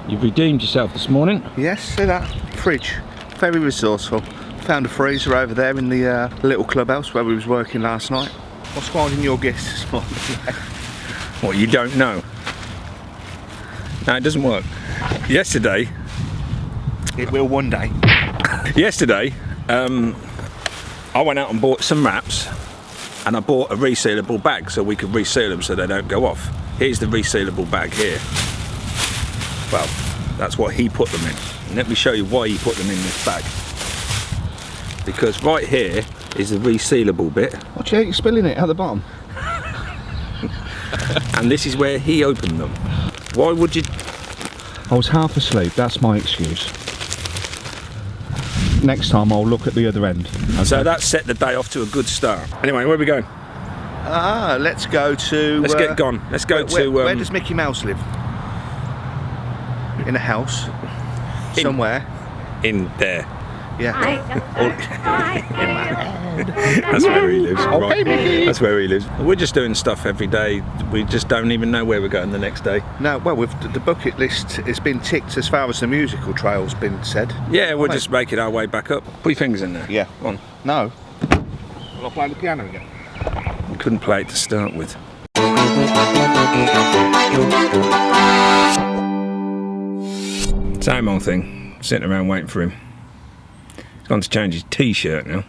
You've redeemed yourself this morning. Yes, see that? Fridge. Very resourceful. Found a freezer over there in the little clubhouse where we was working last night. What's finding your guests this morning? What, you don't know? No, it doesn't work. Yesterday... It will one day. Yesterday, I went out and bought some wraps, and I bought a resealable bag so we could reseal them so they don't go off. Here's the resealable bag here. Well, that's what he put them in. And let me show you why he put them in this bag. Because right here is the resealable bit. Watch out, you're spilling it at the bottom. And this is where he opened them. Why would you... I was half asleep, that's my excuse. Next time I'll look at the other end. Okay. So that set the day off to a good start. Anyway, where are we going? Let's go to... Let's get gone. Let's go to... where does Mickey Mouse live? In a house? Somewhere? In there. Yeah. In my head. That's where he lives. Okay, right. Mickey. That's where he lives. We're just doing stuff every day. We just don't even know where we're going the next day. No, well, with the bucket list has been ticked as far as the musical trail's been said. Yeah, we're just making our way back up. Put your fingers in there. Yeah. Go on. No. Will I play the piano again? We couldn't play it to start with. Same old thing. Sitting around waiting for him. He's gone to change his t-shirt now.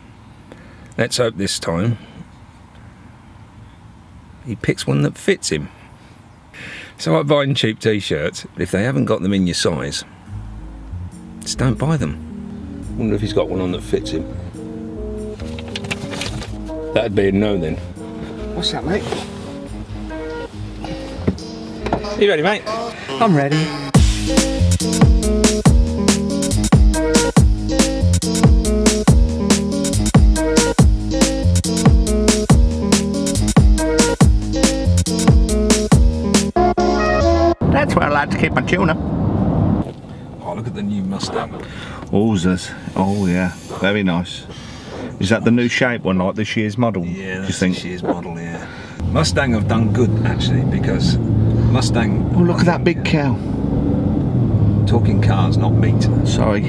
Let's hope this time he picks one that fits him. So like buying cheap t-shirts, if they haven't got them in your size, just don't buy them. Wonder if he's got one on that fits him. That'd be a no then. What's that, mate? You ready, mate? I'm ready. That's where I like to keep my tuna. Oh, look at the new Mustang. Oozers. Oh yeah, very nice. Is that the new shape one, like this year's model? Yeah, that's you think? this year's model, yeah. Mustang have done good, actually, because Mustang... Oh, look at that big cow. Talking cars, not meat. Sorry.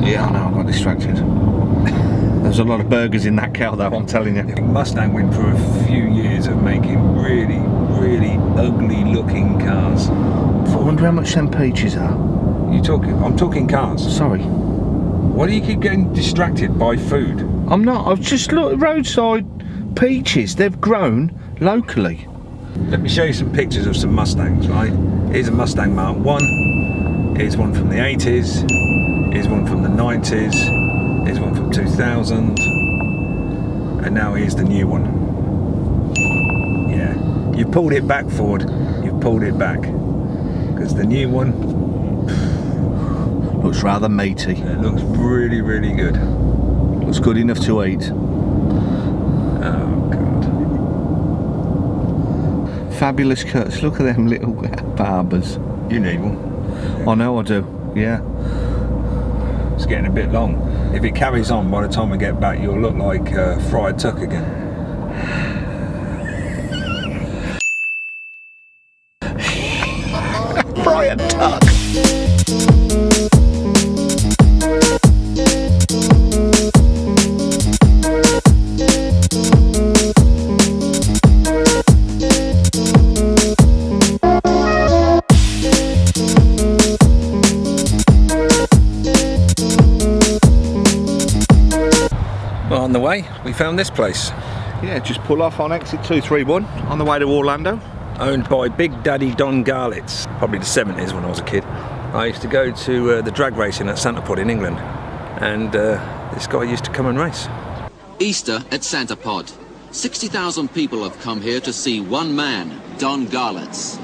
Yeah, I know, I got distracted. There's a lot of burgers in that cow, though, I'm telling you. Mustang went for a few years of making really, really ugly-looking cars. I wonder how much them peaches are. I'm talking cars. Sorry. Why do you keep getting distracted by food? I'm not. I've just looked at roadside peaches. They've grown locally. Let me show you some pictures of some Mustangs, right? Here's a Mustang Mark 1. Here's one from the 80s. Here's one from the 90s. Here's one from 2000. And now here's the new one. Yeah. You've pulled it back, Ford. You've pulled it back. Because the new one... Looks rather meaty. It looks really, really good. Looks good enough to eat. Oh, God. Fabulous cuts. Look at them little barbers. You need one. I know I do. Yeah. It's getting a bit long. If it carries on, by the time we get back, you'll look like Fried Tuck again. Fried Tuck. Well, on the way, we found this place. Yeah, just pull off on exit 231 on the way to Orlando. Owned by Big Daddy Don Garlitz. Probably the 70s when I was a kid. I used to go to the drag racing at Santa Pod in England. And this guy used to come and race. Easter at Santa Pod. 60,000 people have come here to see one man, Don Garlitz.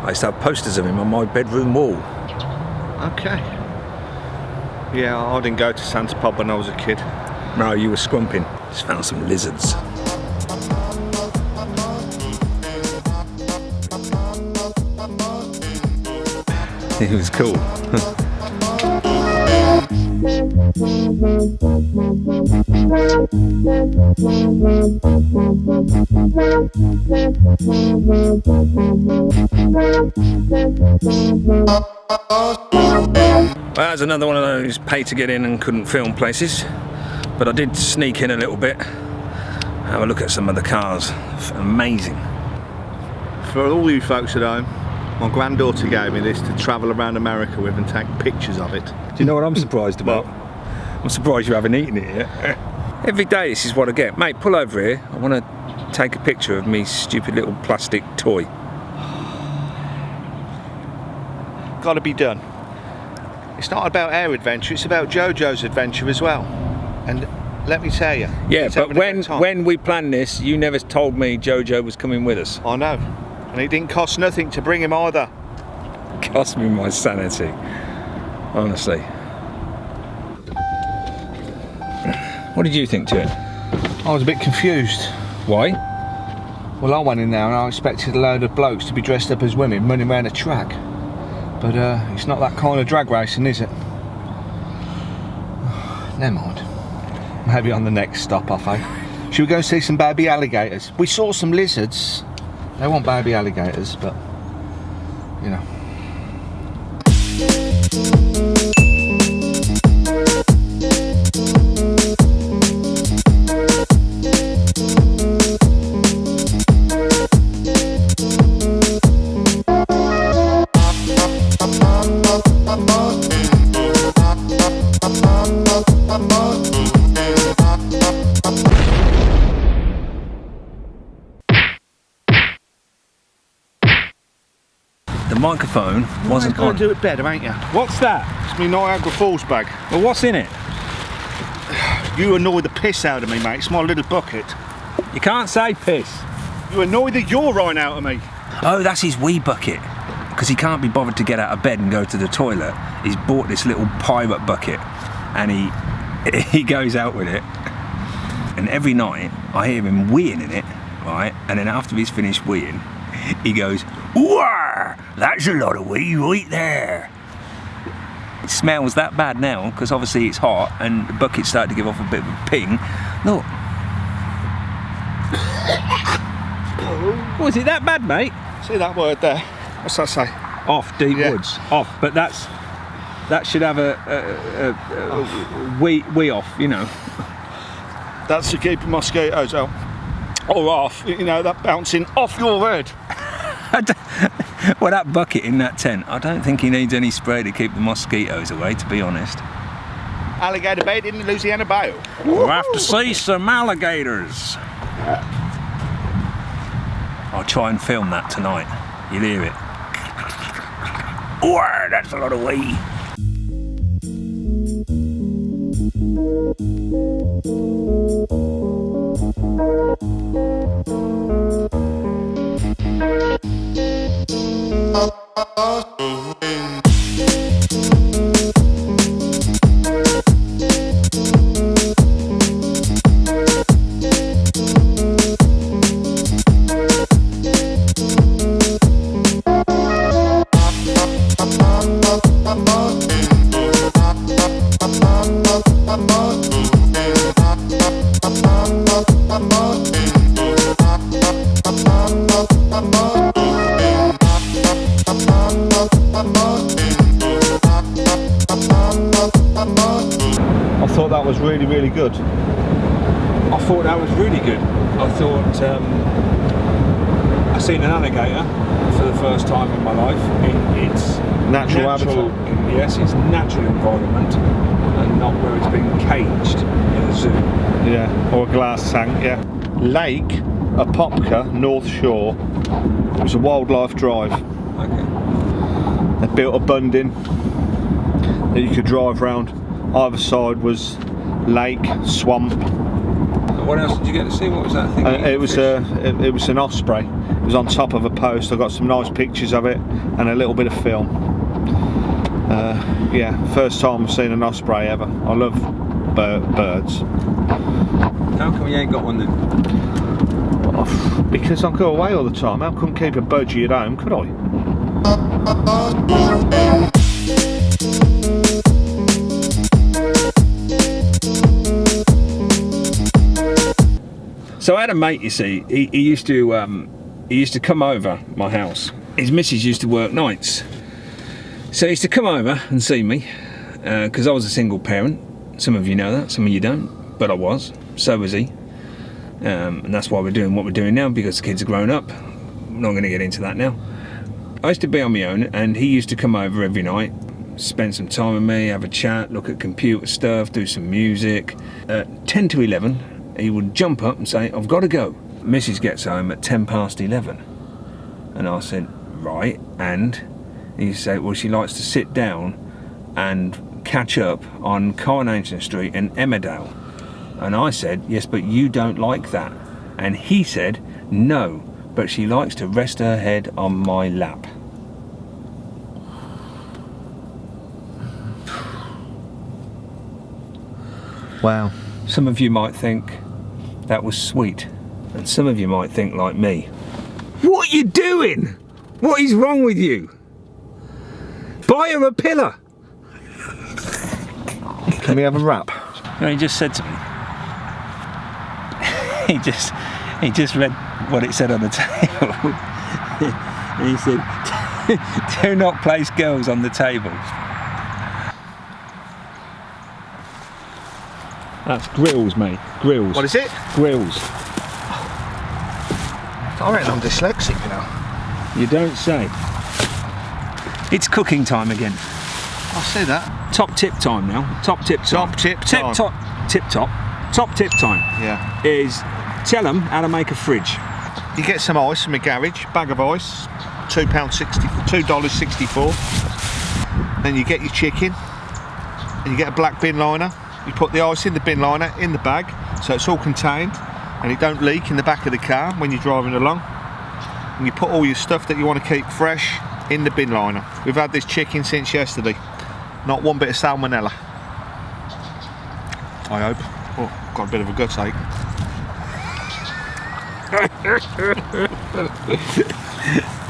I used to have posters of him on my bedroom wall. Okay. Yeah, I didn't go to Santa Pod when I was a kid. No, you were scrumping. Just found some lizards. It was cool. Well, that's another one of those pay to get in and couldn't film places, but I did sneak in a little bit, have a look at some of the cars. Amazing. For all you folks at home, my granddaughter gave me this to travel around America with and take pictures of it. Do you know what I'm surprised about? I'm surprised you haven't eaten it yet. Every day this is what I get. Mate, pull over here. I want to take a picture of me stupid little plastic toy. Got to be done. It's not about our adventure, it's about Jojo's adventure as well. And let me tell you. Yeah, but when we planned this, you never told me Jojo was coming with us. I know. And it didn't cost nothing to bring him either. Cost me my sanity. Honestly. What did you think to it? I was a bit confused. Why? Well, I went in there and I expected a load of blokes to be dressed up as women running around a track. But it's not that kind of drag racing, is it? Never mind. Maybe on the next stop off, eh? Should we go see some baby alligators? We saw some lizards. They want baby alligators, but, you know. The microphone wasn't You're on. going to do it better, ain't you? What's that? It's me Niagara Falls bag. Well, what's in it? You annoy the piss out of me, mate. It's my little bucket. You can't say piss. You annoy the urine out of me. Oh, that's his wee bucket. Because he can't be bothered to get out of bed and go to the toilet. He's bought this little pirate bucket and he goes out with it. And every night I hear him weeing in it, right? And then after he's finished weeing, he goes, "Wah! That's a lot of wee right there." It smells that bad now because obviously it's hot and the bucket's starting to give off a bit of a ping. Look. Oh, is it that bad, mate? See that word there? What's that say? Off, deep woods. Off, but that should have a wee off, you know. That's to keep mosquitoes out. Or off, you know, that bouncing off your head. Well, that bucket in that tent, I don't think he needs any spray to keep the mosquitoes away, to be honest. Alligator bait in the Louisiana Bayou. We'll have to see some alligators. I'll try and film that tonight. You'll hear it. Oh, that's a lot of wee. I thought that was really, really good. I thought that was really good. I thought I seen an alligator for the first time in my life in its Natural habitat. Yes, its natural environment, and not where it's been caged in a zoo. Yeah, or a glass tank, yeah. Lake Apopka, North Shore. It was a wildlife drive. Okay. They built a bunding that you could drive round. Either side was lake, swamp. And what else did you get to see? What was that thing? It was an osprey. It was on top of a post. I got some nice pictures of it and a little bit of film. Yeah, first time I've seen an osprey ever. I love birds. How come you ain't got one then? Because I go away all the time. I couldn't keep a budgie at home, could I? had a mate, you see. He used to come over my house. His missus used to work nights, so he used to come over and see me because I was a single parent. Some of you know that, some of you don't, but I was. So was he, and that's why we're doing what we're doing now, because the kids are grown up. I'm not going to get into that now. I used to be on my own, and he used to come over every night, spend some time with me, have a chat, look at computer stuff, do some music. At 10 to 11, he would jump up and say, I've got to go. Mrs. gets home at 10 past 11. And I said, right, and he said, well, she likes to sit down and catch up on Coronation Street and Emmerdale. And I said, yes, but you don't like that. And he said, no, but she likes to rest her head on my lap. Wow. Some of you might think that was sweet, and some of you might think like me. What are you doing? What is wrong with you? Buy her a pillar. Can we have a wrap? No, he just said to me. he just read what it said on the table. And he said, do not place girls on the table. That's grills, mate. Grills. What is it? Grills. I reckon I'm dyslexic, you know. You don't say. It's cooking time again. I see that. Top tip time now. Top tip time. Top tip time. Top tip time. Yeah. Is tell them how to make a fridge. You get some ice from a garage, bag of ice, $2.64. Then you get your chicken, and you get a black bin liner. You put the ice in the bin liner, in the bag, so it's all contained, and it don't leak in the back of the car when you're driving along. And you put all your stuff that you want to keep fresh in the bin liner. We've had this chicken since yesterday. Not one bit of salmonella. I hope. Oh, got a bit of a gut ache.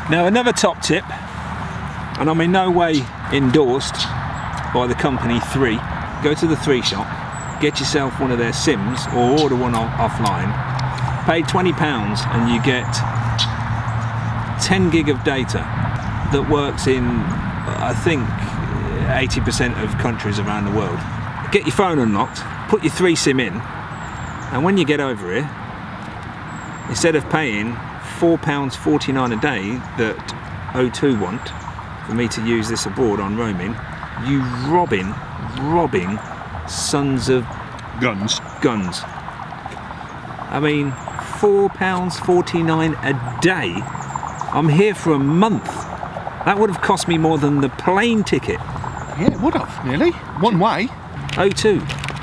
Now another top tip, and I'm in no way endorsed by the company 3. Go to the 3 shop, get yourself one of their Sims or order one offline. Pay £20 and you get 10 gig of data that works in, I think, 80% of countries around the world. Get your phone unlocked, put your 3 SIM in, and when you get over here, instead of paying £4.49 a day that O2 want for me to use this abroad on roaming, you robbing sons of guns. I mean, £4.49 a day. I'm here for a month. That would have cost me more than the plane ticket. Yeah, it would have, nearly. One way. O2,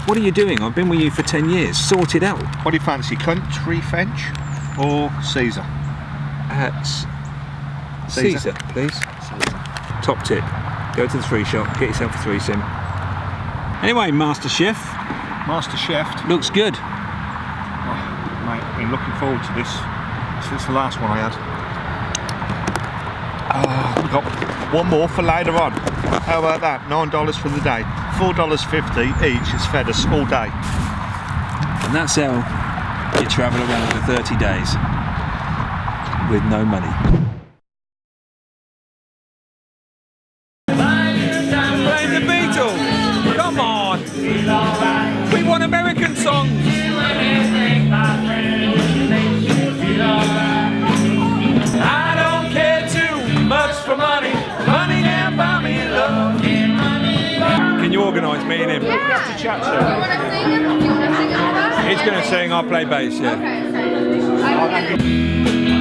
what are you doing? I've been with you for 10 years. Sort it out. What do you fancy, country French or Caesar? Caesar, please. Caesar. Top tip. Go to the 3 shop, get yourself a 3 SIM. Anyway, Master Chef. Master Chef. Looks good. Oh, mate, I've been looking forward to this since the last one I had. Oh, we've got one more for later on. How about that? $9 for the day. $4.50 each has fed us all day. And that's how you travel around for 30 days with no money. Playing the Beatles! Come on! We want American songs! I don't care too much for money. Money can buy me love. Can you organise me and him? Yeah. Just to chat to. You want to sing him? You want to sing him with us? He's going to sing, I'll play bass, yeah. Okay.